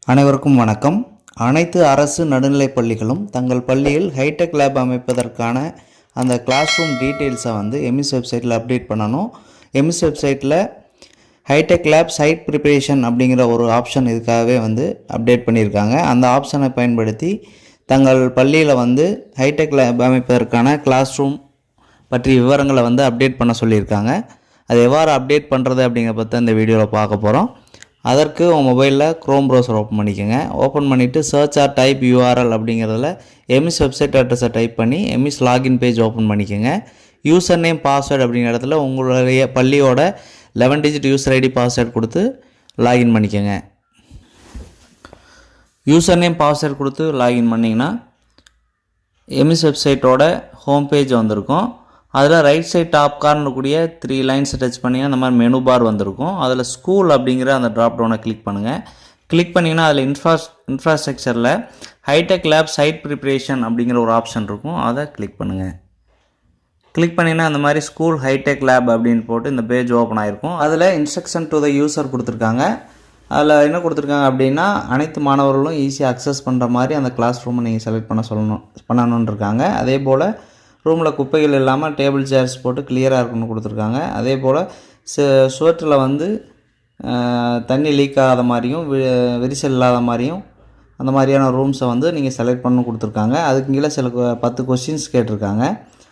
அனைவருக்கும் வணக்கம். அனைத்து அரசு நடுநிலைப் பள்ளிகளும் தங்கள் பள்ளியில் ஹைடெக் லேப் அமைப்பதற்கான அந்த கிளாஸ் ரூம் டீட்டெயில்ஸை எம்இஸ் வெப்சைட்டில் அப்டேட் பண்ணணும். எம்இஸ் வெப்சைட்டில் ஹைடெக் லேப் சைட் ப்ரிப்பரேஷன் அப்படிங்கிற ஒரு ஆப்ஷன் இதுக்காகவே அப்டேட் பண்ணியிருக்காங்க. அந்த ஆப்ஷனை பயன்படுத்தி தங்கள் பள்ளியில் ஹைடெக் லேப் அமைப்பதற்கான கிளாஸ் ரூம் பற்றிய விவரங்களை அப்டேட் பண்ண சொல்லியிருக்காங்க. அது எவ்வாறு அப்டேட் பண்ணுறது அப்படிங்கிற பற்றி இந்த வீடியோவில் பார்க்க போகிறோம். அதற்கு உங்கள் மொபைலில் க்ரோம் ப்ரௌசர் ஓப்பன் பண்ணிக்கோங்க. ஓப்பன் பண்ணிவிட்டு சர்ச் ஆர் டைப் யூஆர்எல் அப்படிங்கிறதுல எம்இஸ் வெப்சைட் அட்ரஸை டைப் பண்ணி எம்இஸ் லாகின் பேஜ் ஓப்பன் பண்ணிக்கோங்க. யூசர் நேம் பாஸ்வேர்டு அப்படிங்கிற இடத்துல உங்களுடைய பள்ளியோட 11 டிஜிட் யூசர் ஐடி பாஸ்வேர்டு கொடுத்து லாகின் பண்ணிக்கோங்க. யூசர் நேம் பாஸ்வேர்டு கொடுத்து லாகின் பண்ணிங்கன்னா எம்இஸ் வெப்சைட்டோட ஹோம் பேஜ் வந்திருக்கும். அதில் ரைட் சைட் டாப் கார்னர் கூடிய 3 லைன்ஸை டச் பண்ணிங்கன்னா அந்த மாதிரி மெனு பார் வந்திருக்கும். அதில் ஸ்கூல் அப்படிங்கிற அந்த ட்ராப் டவுனை கிளிக் பண்ணுங்கள். கிளிக் பண்ணிங்கன்னா அதில் இன்ஃப்ராஸ்ட்ரக்சரில் ஹைடெக் லேப் சைட் ப்ரிப்பரேஷன் அப்படிங்கிற ஒரு ஆப்ஷன் இருக்கும். அதை கிளிக் பண்ணுங்கள். கிளிக் பண்ணிங்கன்னா அந்த மாதிரி ஸ்கூல் ஹைடெக் லேப் அப்படின்னு போட்டு இந்த பேஜ் ஓப்பன் ஆகிருக்கும். அதில் இன்ஸ்ட்ரக்ஷன் டு த யூசர் கொடுத்துருக்காங்க. அதில் என்ன கொடுத்துருக்காங்க அப்படின்னா அனைத்து மாணவர்களும் ஈஸியாக அக்சஸ் பண்ணுற மாதிரி அந்த கிளாஸ் ரூமை நீங்கள் செலக்ட் பண்ணணுன்னு இருக்காங்க. அதே போல் ரூமில் குப்பைகள் இல்லாமல் டேபிள் சேர்ஸ் போட்டு கிளியராக இருக்குன்னு கொடுத்துருக்காங்க. அதே போல் சுவற்றில் தண்ணி லீக் ஆகாத மாதிரியும் விரிசல் இல்லாத மாதிரியும் அந்த மாதிரியான ரூம்ஸை நீங்கள் செலக்ட் பண்ணணும் கொடுத்துருக்காங்க. அதுக்கு கீழே சில 10 கொஸ்டின்ஸ் கேட்டிருக்காங்க.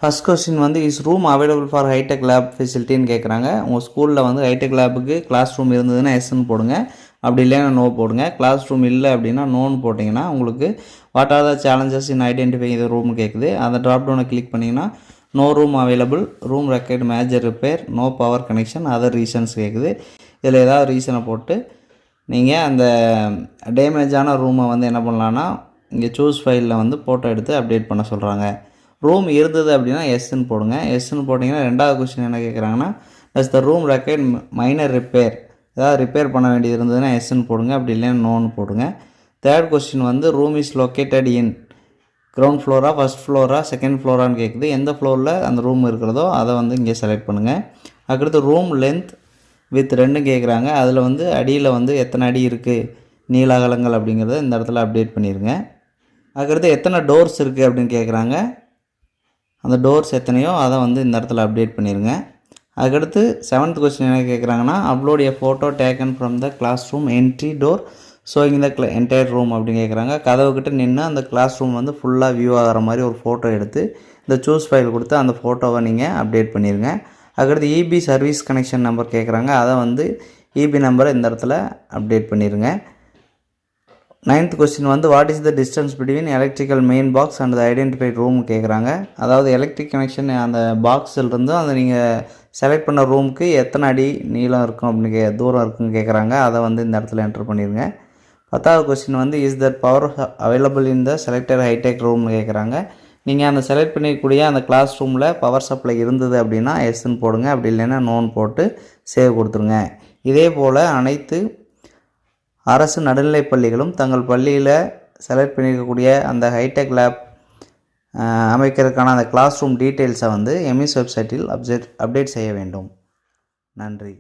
First question is room available for hitech lab ஃபெசிலிட்டின்னு கேட்குறாங்க. உங்கள் ஸ்கூலில் ஹைடெக் லேபுக்கு கிளாஸ் ரூம் இருந்ததுன்னா எஸ்ன்னு போடுங்க, அப்படி இல்லைன்னா நோ போடுங்க. கிளாஸ் ரூம் இல்லை அப்படின்னா நோன்னு போட்டிங்கன்னா உங்களுக்கு what are the challenges in identify இது ரூம் கேட்குது. அந்த ட்ராப் டவுனை கிளிக் பண்ணிங்கன்னா no room available, room required major repair, no power connection, other reasons கேட்குது. இதில் ஏதாவது ரீசனை போட்டு நீங்கள் அந்த டேமேஜான ரூமை என்ன பண்ணலான்னா இங்கே சூஸ் ஃபைலில் ஃபோட்டோ எடுத்து அப்டேட் பண்ண சொல்கிறாங்க. ரூம் இருந்தது அப்படின்னா எஸ்ன்னு போடுங்க. எஸ்ன்னு போட்டிங்கன்னா ரெண்டாவது கொஸ்டின் என்ன கேட்குறாங்கன்னா does the room required minor repair, ஏதாவது ரிப்பேர் பண்ண வேண்டியது இருந்ததுன்னா எஸ்ன்னு போடுங்க, அப்படி இல்லைன்னா நோன்னு போடுங்க. Third question room is located in ground ஃப்ளோரா, ஃபஸ்ட் ஃப்ளோரா, செகண்ட் ஃப்ளோரான்னு கேட்குது. எந்த ஃப்ளோரில் அந்த ரூம் இருக்கிறதோ அதை இங்கே செலக்ட் பண்ணுங்கள். அதுக்கடுத்து ரூம் லென்த் வித் 2 கேட்குறாங்க. அதில் அடியில் எத்தனை அடி இருக்குது நீள அகலங்கள் அப்படிங்கிறத இந்த இடத்துல அப்டேட் பண்ணிடுங்க. அதுக்கடுத்து எத்தனை டோர்ஸ் இருக்குது அப்படின்னு கேட்குறாங்க. அந்த டோர்ஸ் எத்தனையோ அதை இந்த இடத்துல அப்டேட் பண்ணிடுங்க. அதுக்கடுத்து 7th கொஸ்டின் என்ன கேட்குறாங்கன்னா upload a photo taken from the class room entry door showing the entire room அப்படின்னு கேட்குறாங்க. கதவுக்கிட்ட நின்று அந்த கிளாஸ் ரூம் ஃபுல்லாக வியூ ஆகிற மாதிரி ஒரு ஃபோட்டோ எடுத்து இந்த சூஸ் ஃபைல் கொடுத்து அந்த ஃபோட்டோவை நீங்கள் அப்டேட் பண்ணிடுங்க. அதுக்கடுத்து இபி சர்வீஸ் கனெக்ஷன் நம்பர் கேட்குறாங்க. அதை இபி நம்பரை இந்த இடத்துல அப்டேட் பண்ணிடுங்க. 9th question what is the distance between electrical main box and the identified room கேட்குறாங்க. அதாவது எலக்ட்ரிக் கனெக்ஷன் அந்த பாக்ஸிலிருந்து அந்த நீங்கள் செலக்ட் பண்ண ரூமுக்கு எத்தனை அடி நீளம் இருக்கும் அப்படின்னு தூரம் இருக்குன்னு கேட்குறாங்க. அதை இந்த இடத்துல என்ட்ரு பண்ணிடுங்க. 10வது question is that power available in the selected hitech ரூம்னு கேட்குறாங்க. நீங்கள் அந்த செலக்ட் பண்ணிக்கூடிய அந்த கிளாஸ் ரூமில் பவர் சப்ளை இருந்தது அப்படின்னா எஸ்ன்னு போடுங்க, அப்படி இல்லைன்னா நோன் போட்டு சேவ் கொடுத்துருங்க. இதே போல் அனைத்து அரசு நடுநிலைப் பள்ளிகளும் தங்கள் பள்ளியில் செலக்ட் பண்ணியிருக்கக்கூடிய அந்த ஹைடெக் லேப் அமைக்கிறதுக்கான அந்த கிளாஸ் ரூம் டீட்டெயில்ஸை எம்இஸ் வெப்சைட்டில் அப்டேட் செய்ய வேண்டும். நன்றி.